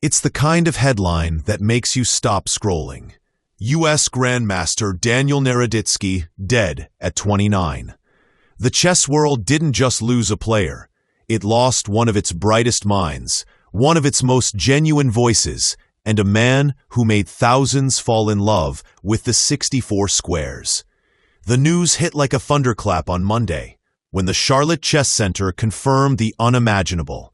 It's the kind of headline that makes you stop scrolling. U.S. Grandmaster Daniel Naroditsky dead at 29. The chess world didn't just lose a player. It lost one of its brightest minds, one of its most genuine voices, and a man who made thousands fall in love with the 64 squares. The news hit like a thunderclap on Monday, when the Charlotte Chess Center confirmed the unimaginable.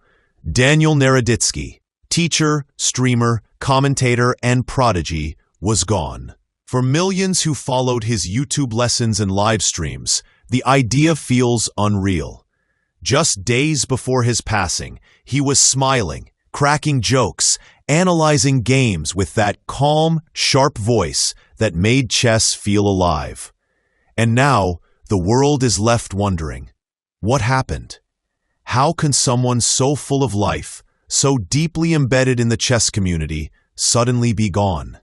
Daniel Naroditsky, teacher, streamer, commentator, and prodigy, was gone. For millions who followed his YouTube lessons and live streams, the idea feels unreal. Just days before his passing, he was smiling, cracking jokes, analyzing games with that calm, sharp voice that made chess feel alive. And now, the world is left wondering, what happened? How can someone so full of life, so deeply embedded in the chess community, suddenly be gone?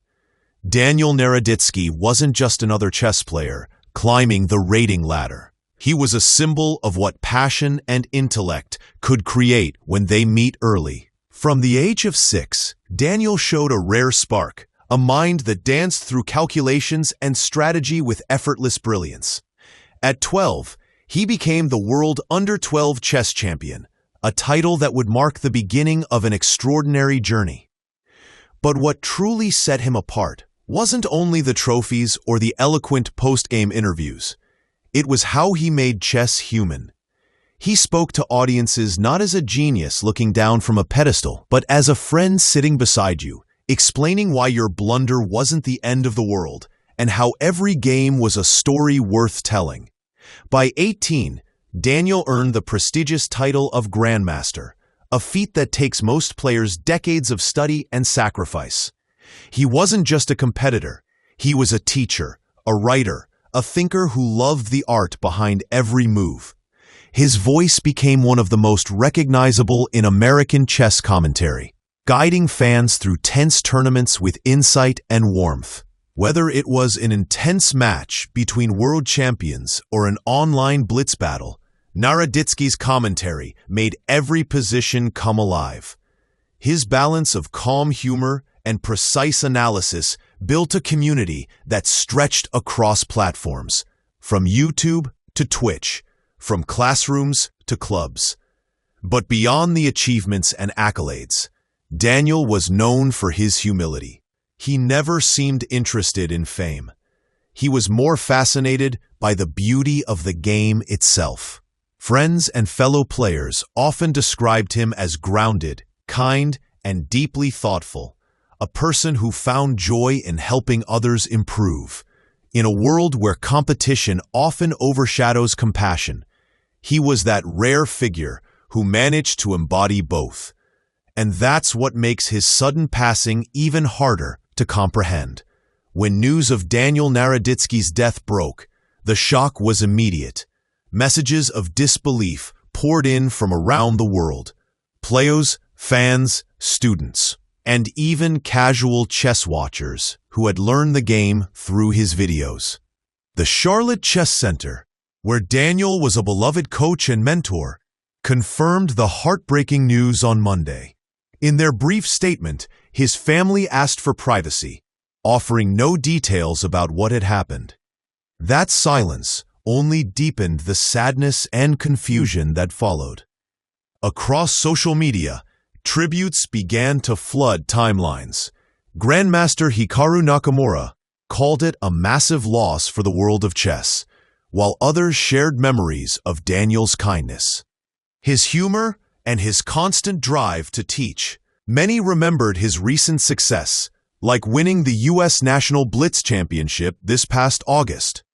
Daniel Naroditsky wasn't just another chess player climbing the rating ladder. He was a symbol of what passion and intellect could create when they meet early. From the age of 6, Daniel showed a rare spark, a mind that danced through calculations and strategy with effortless brilliance. At 12, he became the world under-12 chess champion, a title that would mark the beginning of an extraordinary journey. But what truly set him apart wasn't only the trophies or the eloquent post-game interviews. It was how he made chess human. He spoke to audiences not as a genius looking down from a pedestal, but as a friend sitting beside you, explaining why your blunder wasn't the end of the world and how every game was a story worth telling. By 18, Daniel earned the prestigious title of Grandmaster, a feat that takes most players decades of study and sacrifice. He wasn't just a competitor. He was a teacher, a writer, a thinker who loved the art behind every move. His voice became one of the most recognizable in American chess commentary, guiding fans through tense tournaments with insight and warmth. Whether it was an intense match between world champions or an online blitz battle, Naroditsky's commentary made every position come alive. His balance of calm humor and precise analysis built a community that stretched across platforms, from YouTube to Twitch, from classrooms to clubs. But beyond the achievements and accolades, Daniel was known for his humility. He never seemed interested in fame. He was more fascinated by the beauty of the game itself. Friends and fellow players often described him as grounded, kind, and deeply thoughtful, a person who found joy in helping others improve. In a world where competition often overshadows compassion, he was that rare figure who managed to embody both. And that's what makes his sudden passing even harder to comprehend. When news of Daniel Naroditsky's death broke, the shock was immediate. Messages of disbelief poured in from around the world. Players, fans, students, and even casual chess watchers who had learned the game through his videos. The Charlotte Chess Center, where Daniel was a beloved coach and mentor, confirmed the heartbreaking news on Monday. In their brief statement, his family asked for privacy, offering no details about what had happened. That silence only deepened the sadness and confusion that followed. Across social media, tributes began to flood timelines. Grandmaster Hikaru Nakamura called it a massive loss for the world of chess, while others shared memories of Daniel's kindness, his humor, and his constant drive to teach. Many remembered his recent success, like winning the U.S. National Blitz Championship this past August.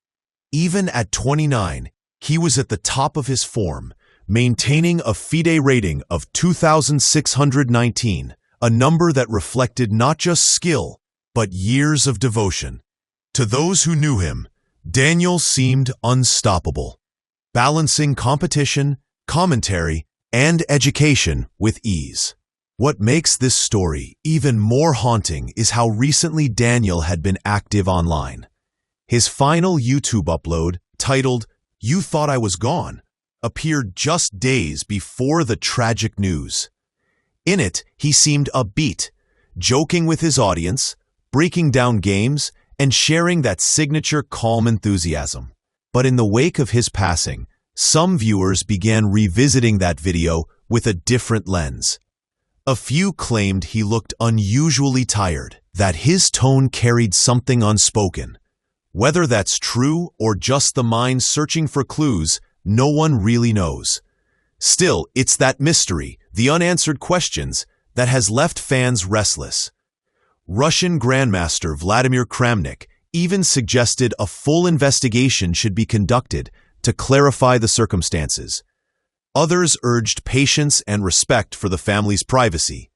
Even at 29, he was at the top of his form, maintaining a FIDE rating of 2,619, a number that reflected not just skill, but years of devotion. To those who knew him, Daniel seemed unstoppable, balancing competition, commentary, and education with ease. What makes this story even more haunting is how recently Daniel had been active online. His final YouTube upload, titled "You Thought I Was Gone," appeared just days before the tragic news. In it, he seemed upbeat, joking with his audience, breaking down games, and sharing that signature calm enthusiasm. But in the wake of his passing, some viewers began revisiting that video with a different lens. A few claimed he looked unusually tired, that his tone carried something unspoken. Whether that's true or just the mind searching for clues, no one really knows. Still, it's that mystery, the unanswered questions, that has left fans restless. Russian Grandmaster Vladimir Kramnik even suggested a full investigation should be conducted to clarify the circumstances. Others urged patience and respect for the family's privacy.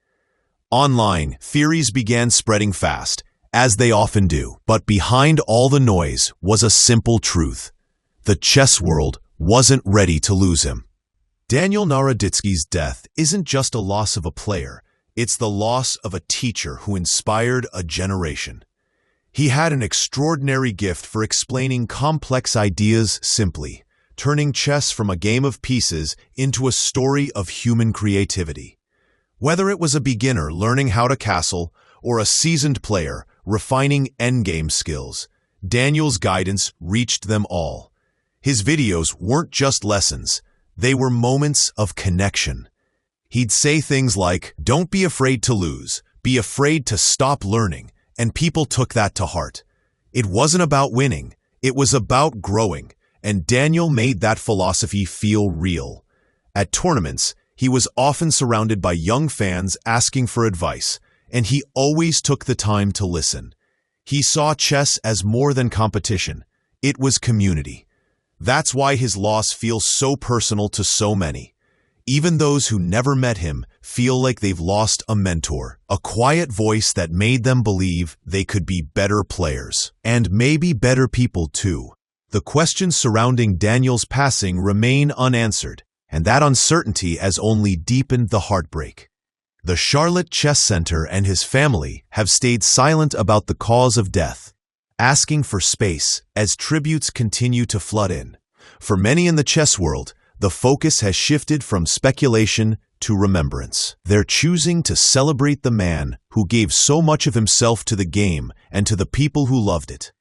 Online, theories began spreading fast, as they often do. But behind all the noise was a simple truth. The chess world wasn't ready to lose him. Daniel Naroditsky's death isn't just a loss of a player, it's the loss of a teacher who inspired a generation. He had an extraordinary gift for explaining complex ideas simply, turning chess from a game of pieces into a story of human creativity. Whether it was a beginner learning how to castle or a seasoned player refining endgame skills, Daniel's guidance reached them all. His videos weren't just lessons, they were moments of connection. He'd say things like, "Don't be afraid to lose, be afraid to stop learning," and people took that to heart. It wasn't about winning, it was about growing, and Daniel made that philosophy feel real. At tournaments, he was often surrounded by young fans asking for advice, and he always took the time to listen. He saw chess as more than competition. It was community. That's why his loss feels so personal to so many. Even those who never met him feel like they've lost a mentor, a quiet voice that made them believe they could be better players, and maybe better people too. The questions surrounding Daniel's passing remain unanswered, and that uncertainty has only deepened the heartbreak. The Charlotte Chess Center and his family have stayed silent about the cause of death, asking for space as tributes continue to flood in. For many in the chess world, the focus has shifted from speculation to remembrance. They're choosing to celebrate the man who gave so much of himself to the game and to the people who loved it.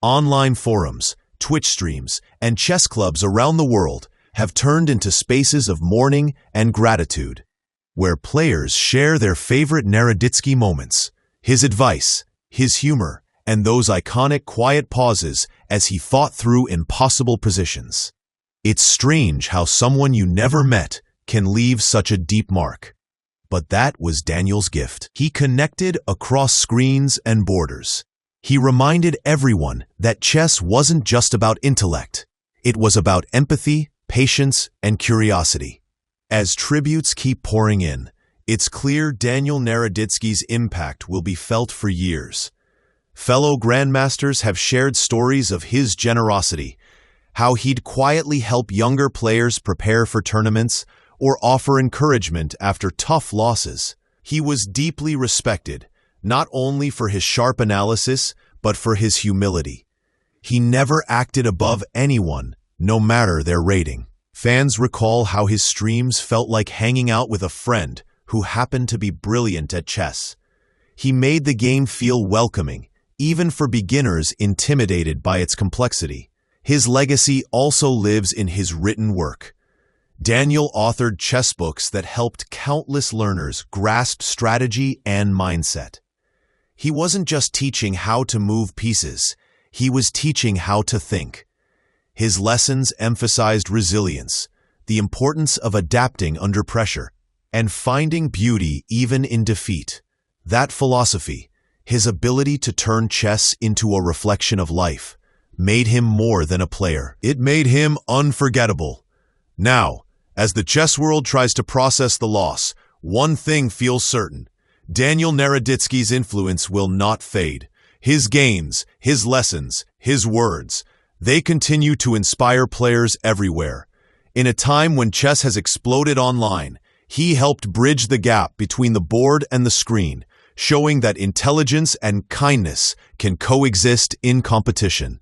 Online forums, Twitch streams, and chess clubs around the world have turned into spaces of mourning and gratitude, where players share their favorite Naroditsky moments, his advice, his humor, and those iconic quiet pauses as he fought through impossible positions. It's strange how someone you never met can leave such a deep mark. But that was Daniel's gift. He connected across screens and borders. He reminded everyone that chess wasn't just about intellect. It was about empathy, patience, and curiosity. As tributes keep pouring in, it's clear Daniel Naroditsky's impact will be felt for years. Fellow grandmasters have shared stories of his generosity, how he'd quietly help younger players prepare for tournaments or offer encouragement after tough losses. He was deeply respected, not only for his sharp analysis, but for his humility. He never acted above anyone, no matter their rating. Fans recall how his streams felt like hanging out with a friend who happened to be brilliant at chess. He made the game feel welcoming, even for beginners intimidated by its complexity. His legacy also lives in his written work. Daniel authored chess books that helped countless learners grasp strategy and mindset. He wasn't just teaching how to move pieces, he was teaching how to think. His lessons emphasized resilience, the importance of adapting under pressure, and finding beauty even in defeat. That philosophy, his ability to turn chess into a reflection of life, made him more than a player. It made him unforgettable. Now, as the chess world tries to process the loss, one thing feels certain. Daniel Naroditsky's influence will not fade. His games, his lessons, his words, they continue to inspire players everywhere. In a time when chess has exploded online, he helped bridge the gap between the board and the screen, showing that intelligence and kindness can coexist in competition.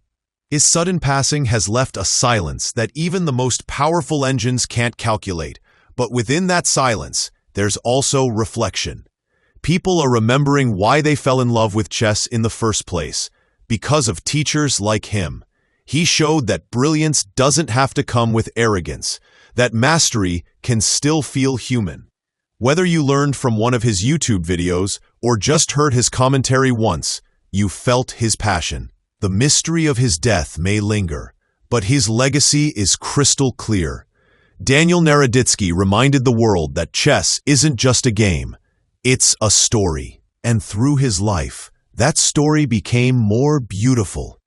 His sudden passing has left a silence that even the most powerful engines can't calculate, but within that silence, there's also reflection. People are remembering why they fell in love with chess in the first place, because of teachers like him. He showed that brilliance doesn't have to come with arrogance, that mastery can still feel human. Whether you learned from one of his YouTube videos or just heard his commentary once, you felt his passion. The mystery of his death may linger, but his legacy is crystal clear. Daniel Naroditsky reminded the world that chess isn't just a game, it's a story. And through his life, that story became more beautiful.